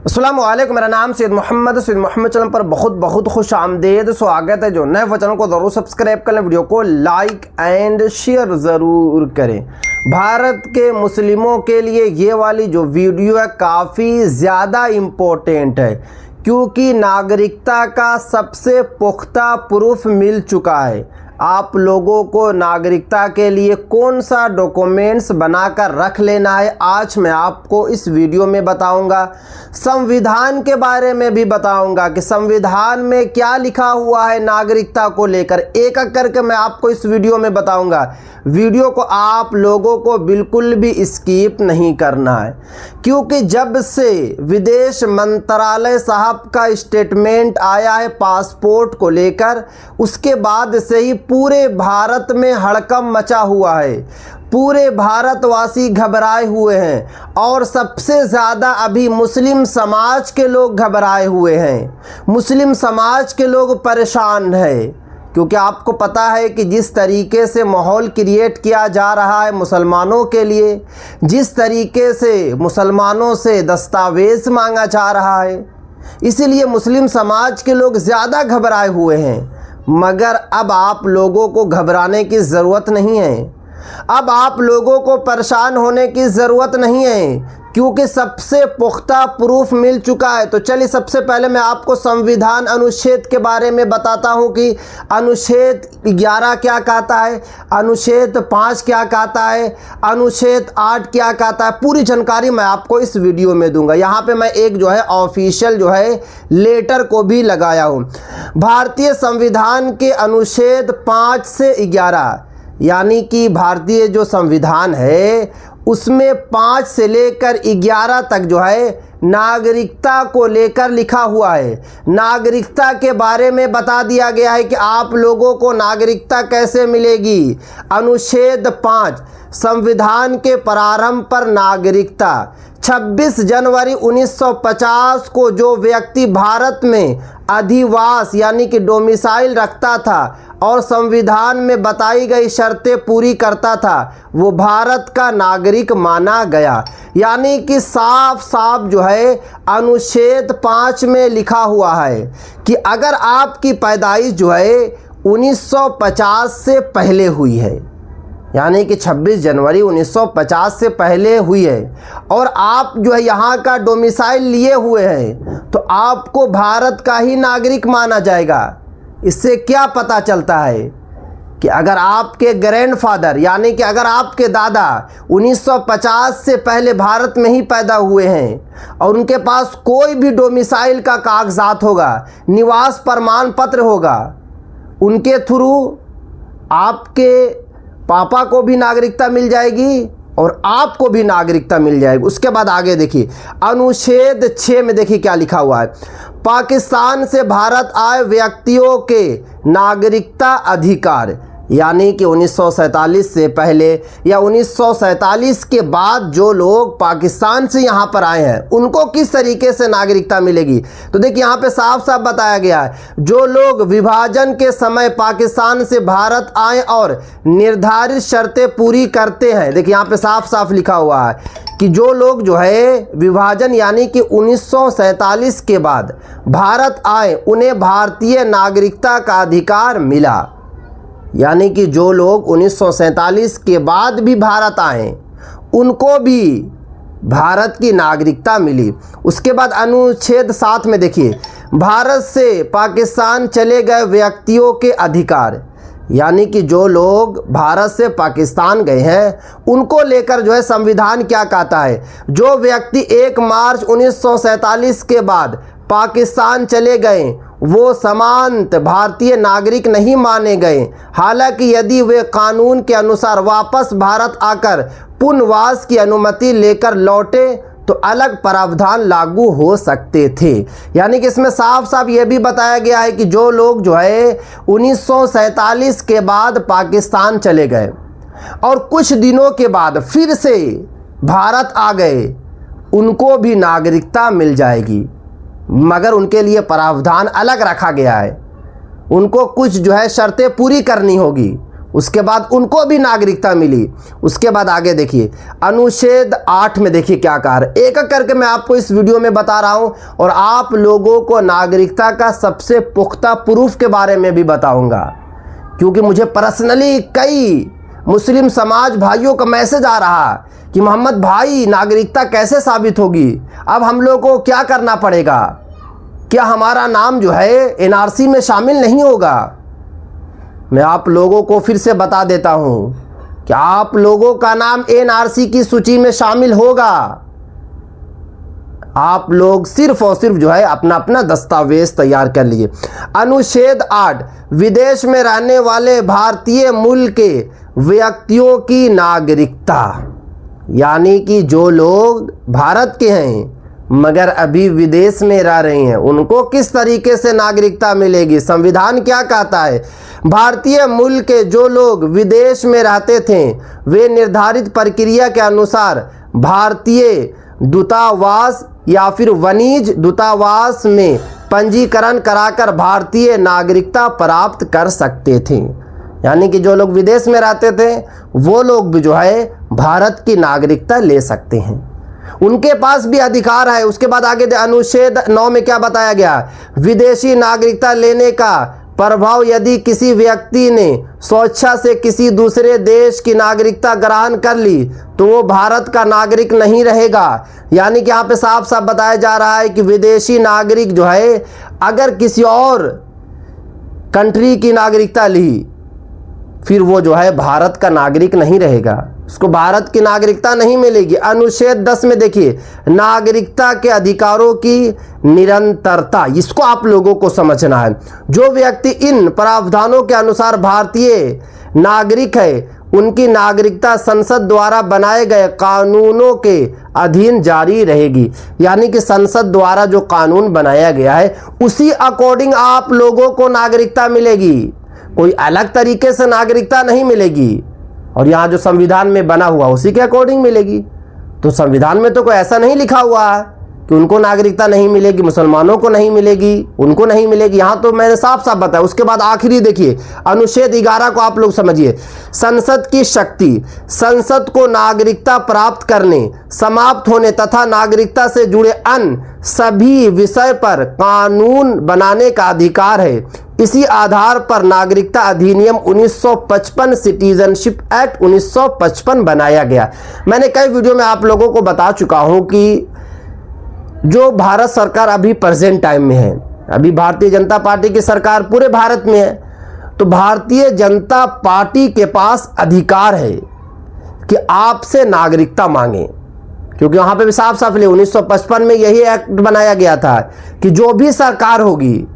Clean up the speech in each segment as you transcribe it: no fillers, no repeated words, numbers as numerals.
अस्सलाम वालेकुम, मेरा नाम सैयद मोहम्मद चैनल पर बहुत बहुत खुश आमदेद स्वागत है। जो नए वो चैनल को ज़रूर सब्सक्राइब कर लें, वीडियो को लाइक एंड शेयर ज़रूर करें। भारत के मुस्लिमों के लिए ये वाली जो वीडियो है काफ़ी ज़्यादा इम्पोर्टेंट है, क्योंकि नागरिकता का सबसे पुख्ता प्रूफ मिल चुका है। आप लोगों को नागरिकता के लिए कौन सा डॉक्यूमेंट्स बनाकर रख लेना है, आज मैं आपको इस वीडियो में बताऊंगा। संविधान के बारे में भी बताऊंगा कि संविधान में क्या लिखा हुआ है नागरिकता को लेकर, एक एक करके मैं आपको इस वीडियो में बताऊंगा। वीडियो को आप लोगों को बिल्कुल भी स्किप नहीं करना है, क्योंकि जब से विदेश मंत्रालय साहब का स्टेटमेंट आया है पासपोर्ट को लेकर, उसके बाद से ही पूरे भारत में हड़कंप मचा हुआ है। पूरे भारतवासी घबराए हुए हैं और सबसे ज़्यादा अभी मुस्लिम समाज के लोग घबराए हुए हैं। मुस्लिम समाज के लोग परेशान हैं, क्योंकि आपको पता है कि जिस तरीके से माहौल क्रिएट किया जा रहा है मुसलमानों के लिए, जिस तरीके से मुसलमानों से दस्तावेज़ मांगा जा रहा है, इसीलिए मुस्लिम समाज के लोग ज़्यादा घबराए हुए हैं। मगर अब आप लोगों को घबराने की ज़रूरत नहीं है, अब आप लोगों को परेशान होने की ज़रूरत नहीं है, क्योंकि सबसे पुख्ता प्रूफ मिल चुका है। तो चलिए सबसे पहले मैं आपको संविधान अनुच्छेद के बारे में बताता हूं कि अनुच्छेद 11 क्या कहता है, अनुच्छेद 5 क्या कहता है, अनुच्छेद 8 क्या कहता है। पूरी जानकारी मैं आपको इस वीडियो में दूंगा। यहाँ पे मैं एक जो है ऑफिशियल जो है लेटर को भी लगाया हूँ। भारतीय संविधान के अनुच्छेद 5 से 11 यानी कि भारतीय जो संविधान है उसमें 5 से लेकर 11 तक जो है नागरिकता को लेकर लिखा हुआ है। नागरिकता के बारे में बता दिया गया है कि आप लोगों को नागरिकता कैसे मिलेगी। अनुच्छेद 5 संविधान के प्रारंभ पर नागरिकता। 26 जनवरी 1950 को जो व्यक्ति भारत में अधिवास यानी कि डोमिसाइल रखता था और संविधान में बताई गई शर्तें पूरी करता था, वो भारत का नागरिक माना गया। यानी कि साफ साफ जो है अनुच्छेद 5 में लिखा हुआ है कि अगर आपकी पैदाइश जो है 1950 से पहले हुई है, यानी कि 26 जनवरी 1950 से पहले हुई है, और आप जो है यहाँ का डोमिसाइल लिए हुए हैं, तो आपको भारत का ही नागरिक माना जाएगा। इससे क्या पता चलता है कि अगर आपके ग्रैंडफादर यानी कि अगर आपके दादा 1950 से पहले भारत में ही पैदा हुए हैं और उनके पास कोई भी डोमिसाइल का कागजात होगा, निवास प्रमाण पत्र होगा, उनके थ्रू आपके पापा को भी नागरिकता मिल जाएगी और आपको भी नागरिकता मिल जाएगी। उसके बाद आगे देखिए अनुच्छेद 6 में देखिए क्या लिखा हुआ है। पाकिस्तान से भारत आए व्यक्तियों के नागरिकता अधिकार, यानी कि 1947 से पहले या 1947 के बाद जो लोग पाकिस्तान से यहाँ पर आए हैं उनको किस तरीके से नागरिकता मिलेगी। तो देखिए यहाँ पे साफ साफ बताया गया है, जो लोग विभाजन के समय पाकिस्तान से भारत आए और निर्धारित शर्तें पूरी करते हैं। देखिए यहाँ पे साफ साफ लिखा हुआ है कि जो लोग जो है विभाजन यानी कि 1947 के बाद भारत आए उन्हें भारतीय नागरिकता का अधिकार मिला। यानी कि जो लोग 1947 के बाद भी भारत आए उनको भी भारत की नागरिकता मिली। उसके बाद अनुच्छेद 7 में देखिए भारत से पाकिस्तान चले गए व्यक्तियों के अधिकार, यानी कि जो लोग भारत से पाकिस्तान गए हैं उनको लेकर जो है संविधान क्या कहता है। जो व्यक्ति 1 मार्च 1947 के बाद पाकिस्तान चले गए वो समांत भारतीय नागरिक नहीं माने गए। हालांकि यदि वे कानून के अनुसार वापस भारत आकर पुनर्वास की अनुमति लेकर लौटे तो अलग प्रावधान लागू हो सकते थे। यानी कि इसमें साफ साफ ये भी बताया गया है कि जो लोग जो है 1947 के बाद पाकिस्तान चले गए और कुछ दिनों के बाद फिर से भारत आ गए, उनको भी नागरिकता मिल जाएगी, मगर उनके लिए प्रावधान अलग रखा गया है। उनको कुछ जो है शर्तें पूरी करनी होगी, उसके बाद उनको भी नागरिकता मिली। उसके बाद आगे देखिए अनुच्छेद 8 में देखिए क्या कहा है। एक एक करके मैं आपको इस वीडियो में बता रहा हूं और आप लोगों को नागरिकता का सबसे पुख्ता प्रूफ के बारे में भी बताऊंगा, क्योंकि मुझे पर्सनली कई मुस्लिम समाज भाइयों का मैसेज आ रहा कि मोहम्मद भाई नागरिकता कैसे साबित होगी, अब हम लोग को क्या करना पड़ेगा, क्या हमारा नाम जो है एनआरसी में शामिल नहीं होगा। मैं आप लोगों को फिर से बता देता हूं कि आप लोगों का नाम एनआरसी की सूची में शामिल होगा। आप लोग सिर्फ और सिर्फ जो है अपना अपना दस्तावेज तैयार कर लिए। अनुच्छेद 8 विदेश में रहने वाले भारतीय मूल के व्यक्तियों की नागरिकता, यानी कि जो लोग भारत के हैं मगर अभी विदेश में रह रहे हैं उनको किस तरीके से नागरिकता मिलेगी। संविधान क्या कहता है, भारतीय मूल के जो लोग विदेश में रहते थे वे निर्धारित प्रक्रिया के अनुसार भारतीय दूतावास या फिर वाणिज्य दूतावास में पंजीकरण कराकर भारतीय नागरिकता प्राप्त कर सकते थे। यानी कि जो लोग विदेश में रहते थे वो लोग भी जो है भारत की नागरिकता ले सकते हैं, उनके पास भी अधिकार है। उसके बाद आगे अनुच्छेद 9 में क्या बताया गया, विदेशी नागरिकता लेने का प्रभाव यदि किसी व्यक्ति ने स्वेच्छा से किसी दूसरे देश की नागरिकता ग्रहण कर ली तो वो भारत का नागरिक नहीं रहेगा। यानी कि यहाँ पे साफ साफ बताया जा रहा है कि विदेशी नागरिक जो है अगर किसी और कंट्री की नागरिकता ली फिर वो जो है भारत का नागरिक नहीं रहेगा, उसको भारत की नागरिकता नहीं मिलेगी। अनुच्छेद 10 में देखिए नागरिकता के अधिकारों की निरंतरता, इसको आप लोगों को समझना है। जो व्यक्ति इन प्रावधानों के अनुसार भारतीय नागरिक है उनकी नागरिकता संसद द्वारा बनाए गए कानूनों के अधीन जारी रहेगी। यानी कि संसद द्वारा जो कानून बनाया गया है उसी अकॉर्डिंग आप लोगों को नागरिकता मिलेगी, कोई अलग तरीके से नागरिकता नहीं मिलेगी। और यहाँ जो संविधान में बना हुआ उसी के अकॉर्डिंग मिलेगी। तो संविधान में तो कोई ऐसा नहीं लिखा हुआ है कि उनको नागरिकता नहीं मिलेगी, मुसलमानों को नहीं मिलेगी, उनको नहीं मिलेगी। यहाँ तो मैंने साफ साफ बताया। उसके बाद आखिरी देखिए अनुच्छेद 11 को आप लोग समझिए, संसद की शक्ति, संसद को नागरिकता प्राप्त करने, समाप्त होने तथा नागरिकता से जुड़े अन्य सभी विषय पर कानून बनाने का अधिकार है। इसी आधार पर नागरिकता अधिनियम 1955 सिटीजनशिप एक्ट 1955 बनाया गया। मैंने कई वीडियो में आप लोगों को बता चुका हूं कि जो भारत सरकार अभी प्रेजेंट टाइम में है, अभी भारतीय जनता पार्टी की सरकार पूरे भारत में है, तो भारतीय जनता पार्टी के पास अधिकार है कि आपसे नागरिकता मांगे, क्योंकि वहां पे भी साफ साफ 1955 में यही एक्ट बनाया गया था कि जो भी सरकार होगी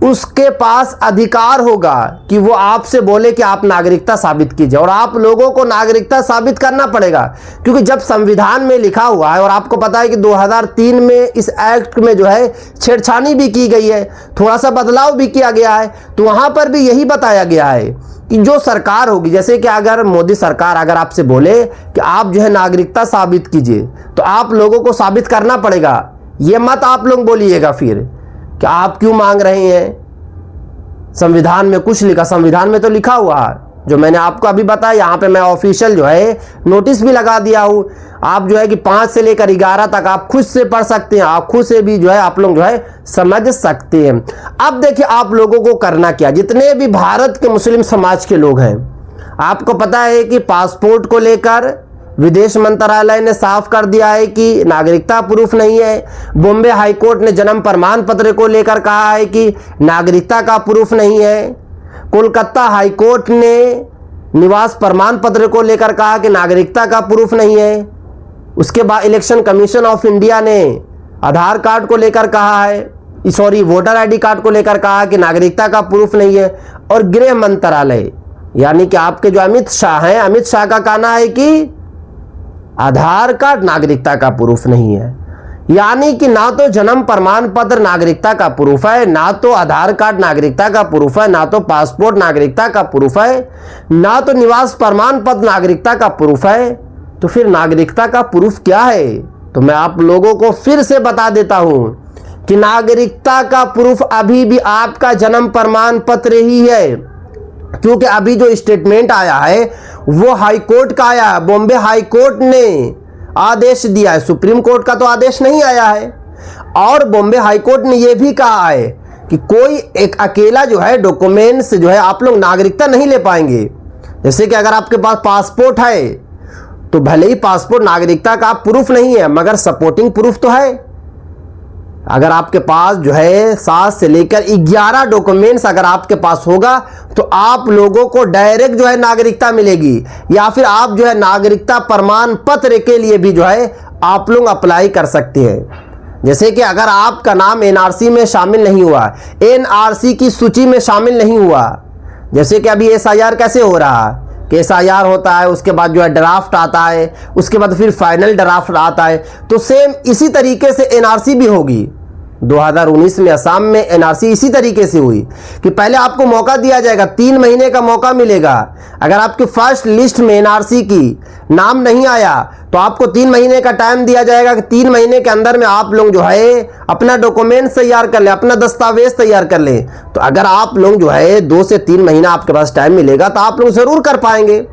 उसके पास अधिकार होगा कि वो आपसे बोले कि आप नागरिकता साबित कीजिए। और आप लोगों को नागरिकता साबित करना पड़ेगा, क्योंकि जब संविधान में लिखा हुआ है और आपको पता है कि 2003 में इस एक्ट में जो है छेड़छानी भी की गई है, थोड़ा सा बदलाव भी किया गया है, तो वहां पर भी यही बताया गया है कि जो सरकार होगी, जैसे कि अगर मोदी सरकार अगर आपसे बोले कि आप जो है नागरिकता साबित कीजिए तो आप लोगों को साबित करना पड़ेगा। ये मत आप लोग बोलिएगा फिर कि आप क्यों मांग रहे हैं, संविधान में कुछ लिखा, संविधान में तो लिखा हुआ है जो मैंने आपको अभी बताया। यहाँ पे मैं ऑफिशियल जो है नोटिस भी लगा दिया हूँ। आप जो है कि 5 से लेकर 11 तक आप खुद से पढ़ सकते हैं, आप खुद से भी जो है आप लोग जो है समझ सकते हैं। अब देखिए आप लोगों को करना क्या, जितने भी भारत के मुस्लिम समाज के लोग हैं, आपको पता है कि पासपोर्ट को लेकर विदेश मंत्रालय ने साफ कर दिया है कि नागरिकता प्रूफ नहीं है। बॉम्बे हाईकोर्ट ने जन्म प्रमाण पत्र को लेकर कहा है कि नागरिकता का प्रूफ नहीं है। कोलकाता हाईकोर्ट ने निवास प्रमाण पत्र को लेकर कहा कि नागरिकता का प्रूफ नहीं है। उसके बाद इलेक्शन कमीशन ऑफ इंडिया ने आधार कार्ड को लेकर कहा है, वोटर आईडी कार्ड को लेकर कहा कि नागरिकता का प्रूफ नहीं है। और गृह मंत्रालय यानी कि आपके जो अमित शाह हैं, अमित शाह का कहना है कि आधार कार्ड नागरिकता का प्रूफ नहीं है। यानी कि ना तो जन्म प्रमाण पत्र नागरिकता का प्रूफ है, ना तो आधार कार्ड नागरिकता का प्रूफ है, ना तो पासपोर्ट नागरिकता का प्रूफ है, ना तो निवास प्रमाण पत्र नागरिकता का प्रूफ है। तो फिर नागरिकता का प्रूफ क्या है? तो मैं आप लोगों को फिर से बता देता हूं कि नागरिकता का प्रूफ अभी भी आपका जन्म प्रमाण पत्र ही है। क्योंकि अभी जो स्टेटमेंट आया है वो हाई कोर्ट का आया है, बॉम्बे हाई कोर्ट ने आदेश दिया है, सुप्रीम कोर्ट का तो आदेश नहीं आया है। और बॉम्बे हाई कोर्ट ने यह भी कहा है कि कोई एक अकेला जो है डॉक्यूमेंट्स जो है आप लोग नागरिकता नहीं ले पाएंगे। जैसे कि अगर आपके पास पासपोर्ट है तो भले ही पासपोर्ट नागरिकता का प्रूफ नहीं है मगर सपोर्टिंग प्रूफ तो है। अगर आपके पास जो है 7 से लेकर 11 डॉक्यूमेंट्स अगर आपके पास होगा तो आप लोगों को डायरेक्ट जो है नागरिकता मिलेगी, या फिर आप जो है नागरिकता प्रमाण पत्र के लिए भी जो है आप लोग अप्लाई कर सकते हैं। जैसे कि अगर आपका नाम एनआरसी में शामिल नहीं हुआ, एनआरसी की सूची में शामिल नहीं हुआ, जैसे कि अभी एसआईआर कैसे हो रहा है कि एसआईआर होता है, उसके बाद जो है ड्राफ्ट आता है, उसके बाद फिर फाइनल ड्राफ्ट आता है, तो सेम इसी तरीके से एनआरसी भी होगी। 2019 में असम में एनआरसी इसी तरीके से हुई कि पहले आपको मौका दिया जाएगा, 3 महीने का मौका मिलेगा। अगर आपके फर्स्ट लिस्ट में एनआरसी की नाम नहीं आया तो आपको 3 महीने का टाइम दिया जाएगा कि 3 महीने के अंदर में आप लोग जो है अपना डॉक्यूमेंट तैयार कर ले, अपना दस्तावेज तैयार कर ले। तो अगर आप लोग जो है 2 से 3 महीना आपके पास टाइम मिलेगा तो आप लोग जरूर कर पाएंगे।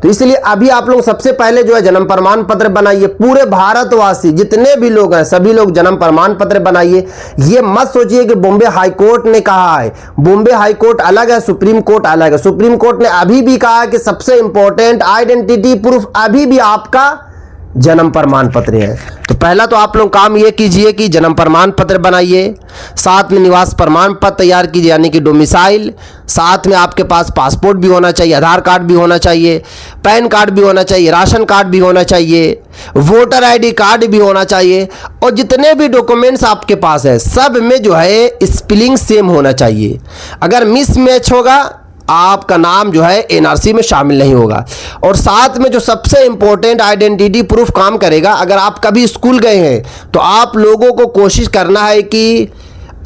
तो इसलिए अभी आप लोग सबसे पहले जो है जन्म प्रमाण पत्र बनाइए। पूरे भारतवासी जितने भी लोग हैं सभी लोग जन्म प्रमाण पत्र बनाइए। ये मत सोचिए कि बॉम्बे हाई कोर्ट ने कहा है, बॉम्बे हाई कोर्ट अलग है, सुप्रीम कोर्ट अलग है। सुप्रीम कोर्ट ने अभी भी कहा है कि सबसे इंपॉर्टेंट आइडेंटिटी प्रूफ अभी भी आपका जन्म प्रमाण पत्र है। तो पहला तो आप लोग काम ये कीजिए कि जन्म प्रमाण पत्र बनाइए, साथ में निवास प्रमाण पत्र तैयार कीजिए यानी कि डोमिसाइल, साथ में आपके पास पासपोर्ट भी होना चाहिए, आधार कार्ड भी होना चाहिए, पैन कार्ड भी होना चाहिए, राशन कार्ड भी होना चाहिए, वोटर आईडी कार्ड भी होना चाहिए, और जितने भी डॉक्यूमेंट्स आपके पास है सब में जो है स्पेलिंग सेम होना चाहिए। अगर मिसमैच होगा आपका नाम जो है एनआरसी में शामिल नहीं होगा। और साथ में जो सबसे इंपॉर्टेंट आइडेंटिटी प्रूफ काम करेगा, अगर आप कभी स्कूल गए हैं तो आप लोगों को कोशिश करना है कि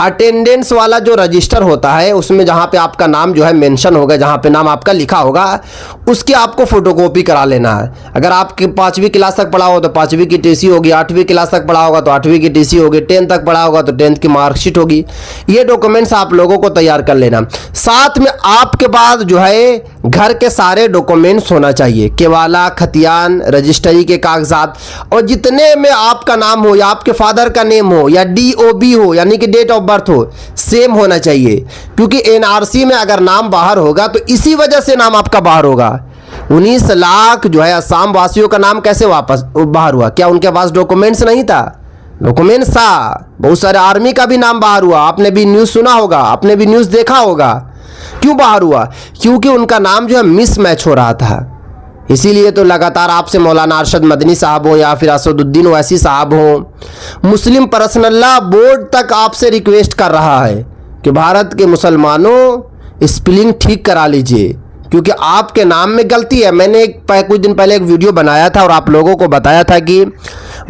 अटेंडेंस वाला जो रजिस्टर होता है उसमें जहाँ पे आपका नाम जो है मेंशन होगा, जहाँ पे नाम आपका लिखा होगा उसकी आपको फोटोकॉपी करा लेना है। अगर आपके 5वीं क्लास तक पढ़ा हो तो 5वीं की टीसी होगी, 8वीं क्लास तक पढ़ा होगा तो 8वीं की टीसी होगी, 10th तक पढ़ा होगा तो 10th की मार्कशीट होगी। ये डॉक्यूमेंट्स आप लोगों को तैयार कर लेना। साथ में आपके पास जो है घर के सारे डॉक्यूमेंट्स होना चाहिए, केवाला, खतियान, रजिस्ट्री के कागजात, और जितने में आपका नाम हो या आपके फादर का नेम हो या DOB हो यानी कि डेट ऑफ बर्थ हो, सेम होना चाहिए। क्योंकि एनआरसी में अगर नाम बाहर होगा तो इसी वजह से नाम आपका बाहर होगा। 19 लाख जो है असम वासियों का नाम कैसे वापस बाहर हुआ? क्या उनके पास डॉक्यूमेंट्स नहीं था? डॉक्यूमेंट्स था। बहुत सारे आर्मी का भी नाम बाहर हुआ, आपने भी न्यूज़ सुना होगा, आपने भी न्यूज़ देखा होगा। क्यों बाहर हुआ? क्योंकि उनका नाम जो है मिसमैच हो रहा था। इसीलिए तो लगातार आपसे मौलाना अरशद मदनी साहब हो या फिर असदुद्दीन ओवैसी साहब हो, मुस्लिम पर्सनल लॉ बोर्ड तक आपसे रिक्वेस्ट कर रहा है कि भारत के मुसलमानों स्पेलिंग ठीक करा लीजिए, क्योंकि आपके नाम में गलती है। मैंने कुछ दिन पहले एक वीडियो बनाया था और आप लोगों को बताया था कि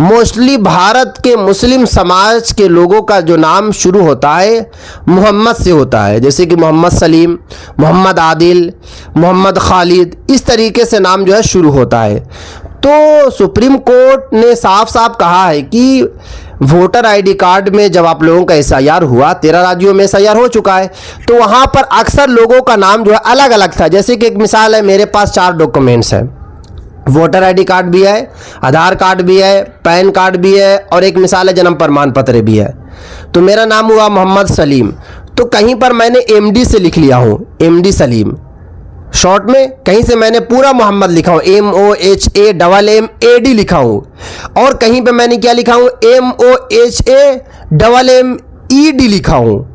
मोस्टली भारत के मुस्लिम समाज के लोगों का जो नाम शुरू होता है मोहम्मद से होता है, जैसे कि मोहम्मद सलीम, मोहम्मद आदिल, मोहम्मद खालिद, इस तरीके से नाम जो है शुरू होता है। तो सुप्रीम कोर्ट ने साफ साफ कहा है कि वोटर आईडी कार्ड में जब आप लोगों का एसआईआर हुआ, 13 राज्यों में एसआईआर हो चुका है, तो वहाँ पर अक्सर लोगों का नाम जो है अलग अलग था। जैसे कि एक मिसाल है, मेरे पास 4 डॉक्यूमेंट्स हैं, वोटर आईडी कार्ड भी है, आधार कार्ड भी है, पैन कार्ड भी है, और एक मिसाल है जन्म प्रमाण पत्र भी है। तो मेरा नाम हुआ मोहम्मद सलीम, तो कहीं पर मैंने MD से लिख लिया हूँ, MD सलीम शॉर्ट में, कहीं से मैंने पूरा मोहम्मद लिखा हूँ, MOHAMMAD लिखा हूँ, और कहीं पे मैंने क्या लिखा हूँ, MOHAMMED लिखा हूँ,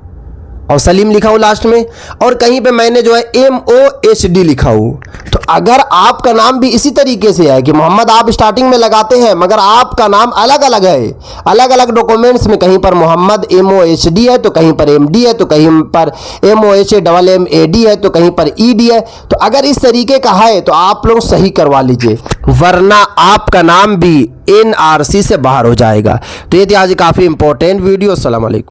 और सलीम लिखा हूँ लास्ट में, और कहीं पे मैंने जो है MOHD लिखा हूँ। तो अगर आपका नाम भी इसी तरीके से है कि मोहम्मद आप स्टार्टिंग में लगाते हैं मगर आपका नाम अलग अलग है, अलग अलग डॉक्यूमेंट्स में कहीं पर मोहम्मद MOHD है तो कहीं पर MD है, तो कहीं पर MOHAMMAD है, तो कहीं पर ED है। तो अगर इस तरीके का है तो आप लोग सही करवा लीजिए, वरना आपका नाम भी NRC से बाहर हो जाएगा। तो ये थी आज काफ़ी इंपॉर्टेंट वीडियो। अस्सलाम वालेकुम।